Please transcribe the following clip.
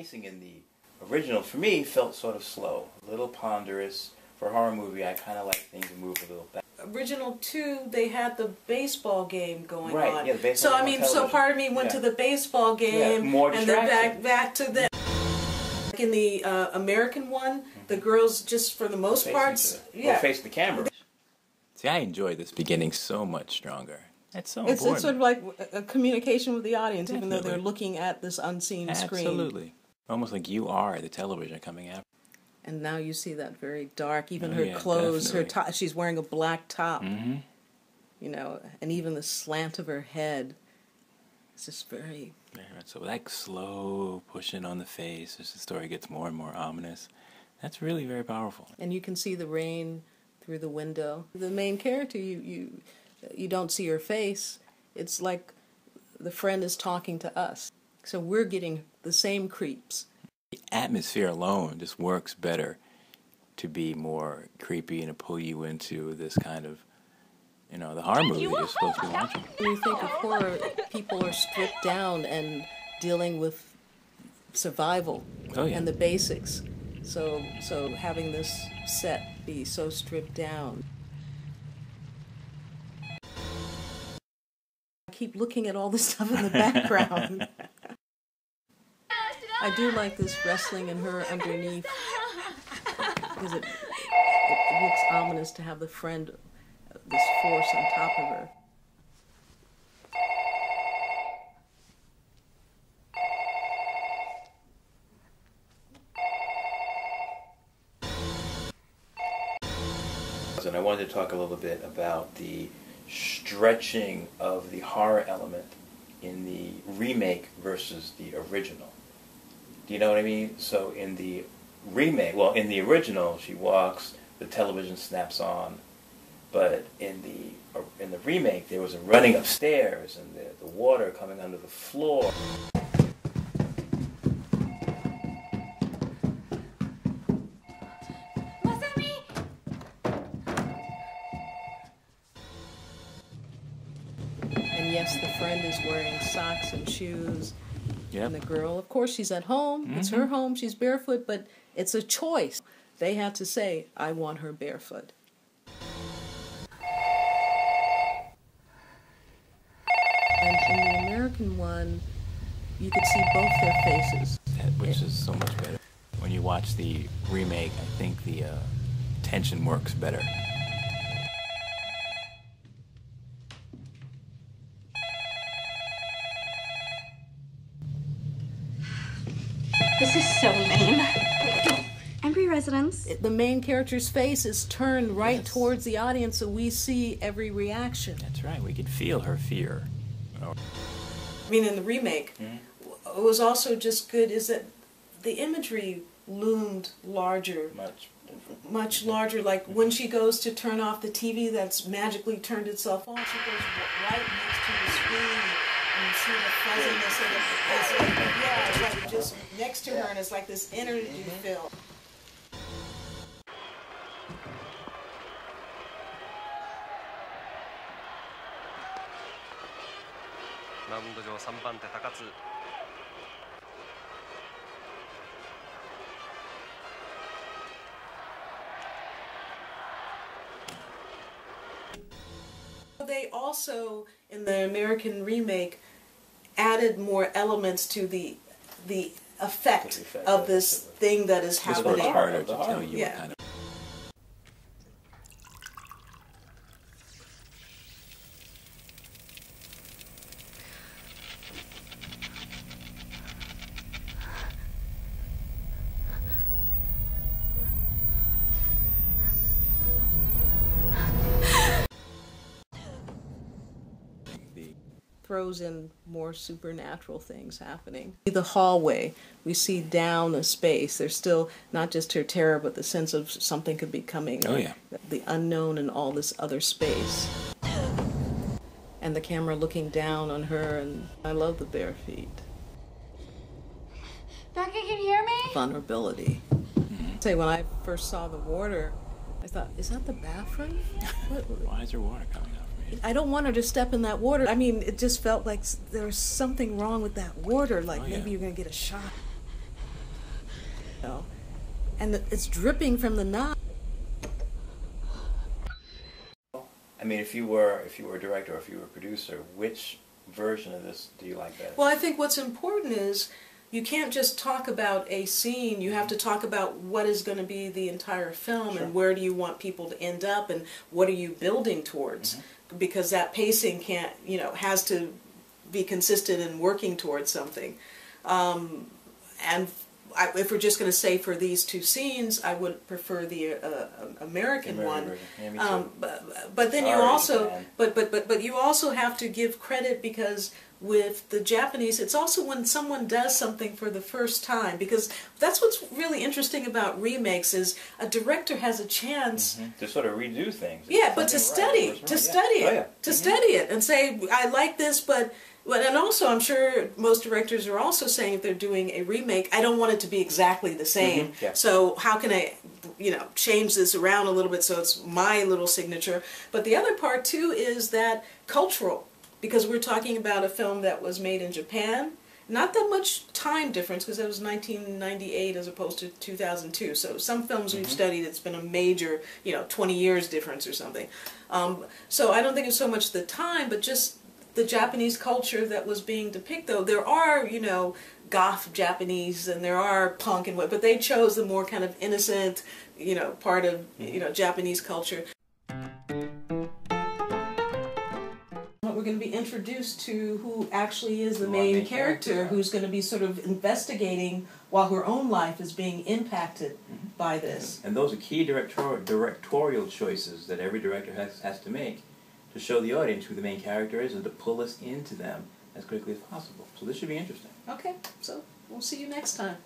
pacing in the original, for me, felt sort of slow, a little ponderous. For a horror movie, I kind of like things to move a little back. Original 2, they had the baseball game going on. Yeah, the baseball so game I mean, so part of me went to the baseball game, more and then back to the. In the American one, the girls just for the most part, face the camera. See, I enjoy this beginning so much stronger. That's so it's important. It's sort of like a communication with the audience, Definitely. even though they're looking at this unseen screen. Absolutely. Almost like you are the television coming after. And now you see that very dark, even her clothes, definitely. her top, she's wearing a black top, Mm-hmm. you know, and even the slant of her head. It's just very... So that slow pushing on the face as the story gets more and more ominous, that's really very powerful. And you can see the rain through the window. The main character, you don't see her face. It's like the friend is talking to us. So we're getting the same creeps. The atmosphere alone just works better to be more creepy and to pull you into this kind of, you know, the horror movie you're supposed to be watching. When you think of horror, people are stripped down and dealing with survival and the basics. So having this set be so stripped down. I keep looking at all the stuff in the background. I do like this wrestling and her underneath, because it looks ominous to have the friend, this force on top of her. And I wanted to talk a little bit about the stretching of the horror element in the remake versus the original. Do you know what I mean? So in the remake, well, in the original, she walks, the television snaps on, but in the remake, there was a running upstairs and the water coming under the floor. And yes, the friend is wearing socks and shoes. Yep. And the girl, of course, she's at home. Mm-hmm. It's her home. She's barefoot, but it's a choice. They had to say, I want her barefoot. And in the American one, you could see both their faces. Which is so much better. When you watch the remake, I think the tension works better. This is so lame. Every residence. The main character's face is turned right towards the audience, so we see every reaction. That's right. We could feel her fear. I mean, in the remake, it was also just good is that the imagery loomed larger. Much larger. Like when she goes to turn off the TV that's magically turned itself on, she goes right next to the screen. And you see the fuzziness of it. It's like just next to her, and it's like this energy field. They also, in the American remake, added more elements to the effect of this thing that is happening. It's harder to tell you what kind of... Throws in more supernatural things happening. The hallway, we see down a space. There's still not just her terror, but the sense of something could be coming. Oh yeah. The unknown and all this other space. And the camera looking down on her, and I love the bare feet. Becca, can you hear me? Vulnerability. Say, when I first saw the water, I thought, is that the bathroom? Why is there water coming out? I don't want her to step in that water. I mean, it just felt like there was something wrong with that water, like maybe you're going to get a shot. know, and it's dripping from the knob. I mean, if you were a director or if you were a producer, which version of this do you like better? Well, I think what's important is you can't just talk about a scene. You have to talk about what is going to be the entire film, Sure. and where do you want people to end up, and what are you building towards? Because that pacing can't, you know, has to be consistent in working towards something. And if we're just going to say for these two scenes, I would prefer the American one. Yeah, me too. But then you Sorry, also, Japan. but you also have to give credit, because with the Japanese, it's also when someone does something for the first time, because that's what's really interesting about remakes is a director has a chance to sort of redo things. yeah, but to study, study it, and say, I like this, but and also I'm sure most directors are also saying if they're doing a remake, I don't want it to be exactly the same. Yeah. So how can I, you know, change this around a little bit so it's my little signature? But the other part too is that cultural, because we're talking about a film that was made in Japan. Not that much time difference, because it was 1998 as opposed to 2002. So some films we've studied, it's been a major, you know, 20 years difference or something. So I don't think it's so much the time, but just the Japanese culture that was being depicted. Though there are, you know, goth Japanese and there are punk and what, but they chose the more kind of innocent, you know, part of, you know, Japanese culture. We're going to be introduced to who actually is the main character, who's going to be sort of investigating while her own life is being impacted by this. And those are key directorial choices that every director has to make to show the audience who the main character is and to pull us into them as quickly as possible. So this should be interesting. Okay, so we'll see you next time.